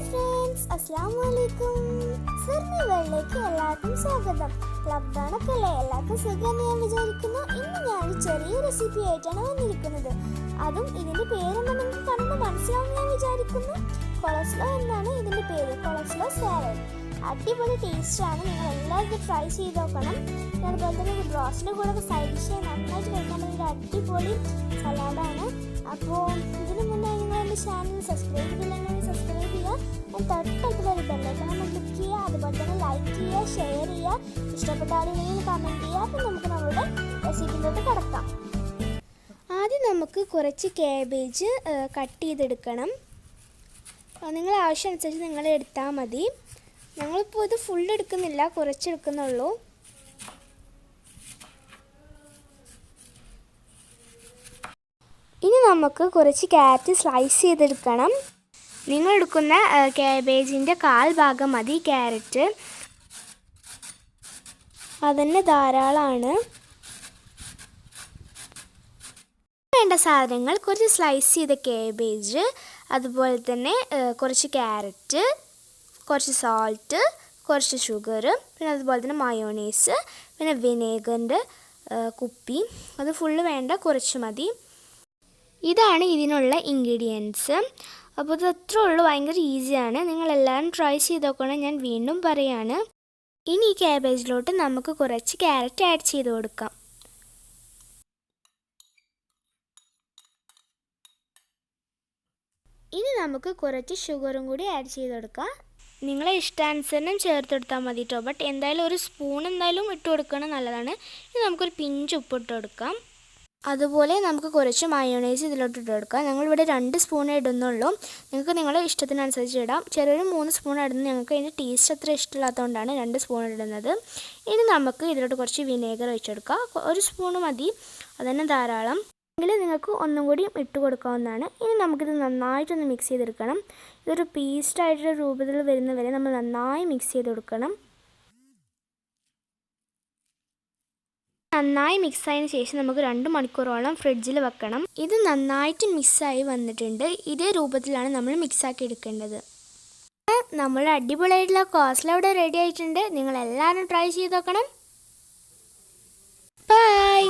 Friends, അസ്സലാമു അലൈക്കും. Survey വേൾഡിലേക്ക് എല്ലാവർക്കും സ്വാഗതം. ലോക്ക്ഡൗൺ ഒക്കെ അല്ലേ, എല്ലാവർക്കും സുഖമെന്ന് ഞാൻ വിചാരിക്കുന്നു. ഇന്ന് ഞാനൊരു ചെറിയ റെസിപ്പി ആയിട്ടാണ് വന്നിരിക്കുന്നത്. അതും ഇതിൻ്റെ പേരെന്താ നിങ്ങൾക്ക് കാണുമ്പോൾ മനസ്സിലാവും ഞാൻ വിചാരിക്കുന്നു. കൊളസ്ലോ എന്നാണ് ഇതിൻ്റെ പേര്, കൊളസ്ലോ സാലഡ്. അടിപൊളി ടേസ്റ്റാണ്, നിങ്ങൾ എല്ലാവരും ട്രൈ ചെയ്ത് നോക്കണം. അതുപോലെ തന്നെ ഒരു ബ്രോസ്റ്റിൻ്റെ കൂടെ സൈഡ് ഡിഷ് നന്നായിട്ട് കഴിക്കാൻ പറ്റിയ അടിപൊളി സലാഡാണ്. അപ്പോൾ ഇതിന് മുന്നേ നിങ്ങൾ എൻ്റെ ചാനൽ സബ്സ്ക്രൈബ് ചെയ്തില്ലെങ്കിൽ സബ്സ്ക്രൈബ് ചെയ്യുക. തൊട്ടടുത്തുള്ള ബെല്ലൈക്കൺ ഒന്ന് ക്ലിക്ക് ചെയ്യുക. അതുപോലെ തന്നെ ലൈക്ക് ചെയ്യുക, ഷെയർ ചെയ്യുക, ഇഷ്ടപ്പെട്ട ആരെങ്കിലും കമൻറ്റ് ചെയ്യുക. അപ്പോൾ നമുക്ക് നമ്മുടെ റെസിപ്പിയിലോട്ട് കിടക്കാം. ആദ്യം നമുക്ക് കുറച്ച് കാബേജ് കട്ട് ചെയ്തെടുക്കണം. നിങ്ങൾ ആവശ്യമനുസരിച്ച് നിങ്ങൾ എടുത്താൽ മതി. ഞങ്ങളിപ്പോൾ ഇത് ഫുൾ എടുക്കുന്നില്ല, കുറച്ചെടുക്കുന്നുള്ളൂ. ഇനി നമുക്ക് കുറച്ച് ക്യാരറ്റ് സ്ലൈസ് ചെയ്തെടുക്കണം. നിങ്ങൾ എടുക്കുന്ന കാബേജിൻ്റെ 1/4 ഭാഗം മതി ക്യാരറ്റ്, അതന്നെ ധാരാളമാണ്. വേണ്ട സാധനങ്ങൾ കുറച്ച് സ്ലൈസ് ചെയ്ത കാബേജ്, അതുപോലെ തന്നെ കുറച്ച് ക്യാരറ്റ്, കുറച്ച് സോൾട്ട്, കുറച്ച് ഷുഗർ, പിന്നെ അതുപോലെ തന്നെ മയോണൈസ്, പിന്നെ വിനേഗറിൻ്റെ കുപ്പി. അത് ഫുള്ള് വേണ്ട, കുറച്ച് മതി. ഇതാണ് ഇതിനുള്ള ഇൻഗ്രീഡിയൻസ്. അപ്പോൾ ഇത് അത്രേ ഉള്ളൂ, ഭയങ്കര ഈസിയാണ്. നിങ്ങളെല്ലാവരും ട്രൈ ചെയ്ത് നോക്കണം, ഞാൻ വീണ്ടും പറയാണ്. ഇനി ഈ ക്യാബേജിലോട്ട് നമുക്ക് കുറച്ച് ക്യാരറ്റ് ആഡ് ചെയ്ത് കൊടുക്കാം. ഇനി നമുക്ക് കുറച്ച് ഷുഗറും കൂടി ആഡ് ചെയ്ത് കൊടുക്കാം. നിങ്ങളെ ഇഷ്ടാനുസരണം ചേർത്ത് കൊടുത്താൽ മതി കേട്ടോ. ബട്ട് എന്തായാലും ഒരു സ്പൂൺ എന്തായാലും ഇട്ട് കൊടുക്കണം, നല്ലതാണ്. ഇനി നമുക്കൊരു പിഞ്ച് ഉപ്പിട്ട് കൊടുക്കാം. അതുപോലെ നമുക്ക് കുറച്ച് മയോണൈസ് ഇതിലോട്ട് ഇട്ട് കൊടുക്കാം. ഞങ്ങളിവിടെ 2 സ്പൂൺ ഇടുന്നുള്ളൂ. നിങ്ങൾക്ക് നിങ്ങളുടെ ഇഷ്ടത്തിനനുസരിച്ച് ഇടാം. ചെറിയൊരു 3 സ്പൂൺ ഇടുന്നത് ഞങ്ങൾക്ക് അതിൻ്റെ ടേസ്റ്റ് അത്ര ഇഷ്ടമില്ലാത്തതുകൊണ്ടാണ് 2 സ്പൂൺ ഇടുന്നത്. ഇനി നമുക്ക് ഇതിലോട്ട് കുറച്ച് വിനേഗർ ഒഴിച്ചെടുക്കാം. 1 സ്പൂൺ മതി, അതന്നെ ധാരാളം. എങ്കിൽ നിങ്ങൾക്ക് ഒന്നും കൂടി ഇട്ട് കൊടുക്കാവുന്നതാണ്. ഇനി നമുക്കിത് നന്നായിട്ടൊന്ന് മിക്സ് ചെയ്തെടുക്കണം. ഇതൊരു പേസ്റ്റായിട്ടുള്ള രൂപത്തിൽ വരുന്നവരെ നമ്മൾ നന്നായി മിക്സ് ചെയ്ത് കൊടുക്കണം. നന്നായി മിക്സായതിനു ശേഷം നമുക്ക് 2 മണിക്കൂറോളം ഫ്രിഡ്ജിൽ വെക്കണം. ഇത് നന്നായിട്ട് മിക്സായി വന്നിട്ടുണ്ട്. ഇതേ രൂപത്തിലാണ് നമ്മൾ മിക്സാക്കി എടുക്കേണ്ടത്. നമ്മൾ അടിപൊളിയായിട്ടുള്ള കോസ്ല ഇവിടെ റെഡി ആയിട്ടുണ്ട്. നിങ്ങൾ എല്ലാവരും ട്രൈ ചെയ്ത് നോക്കണം. ബൈ.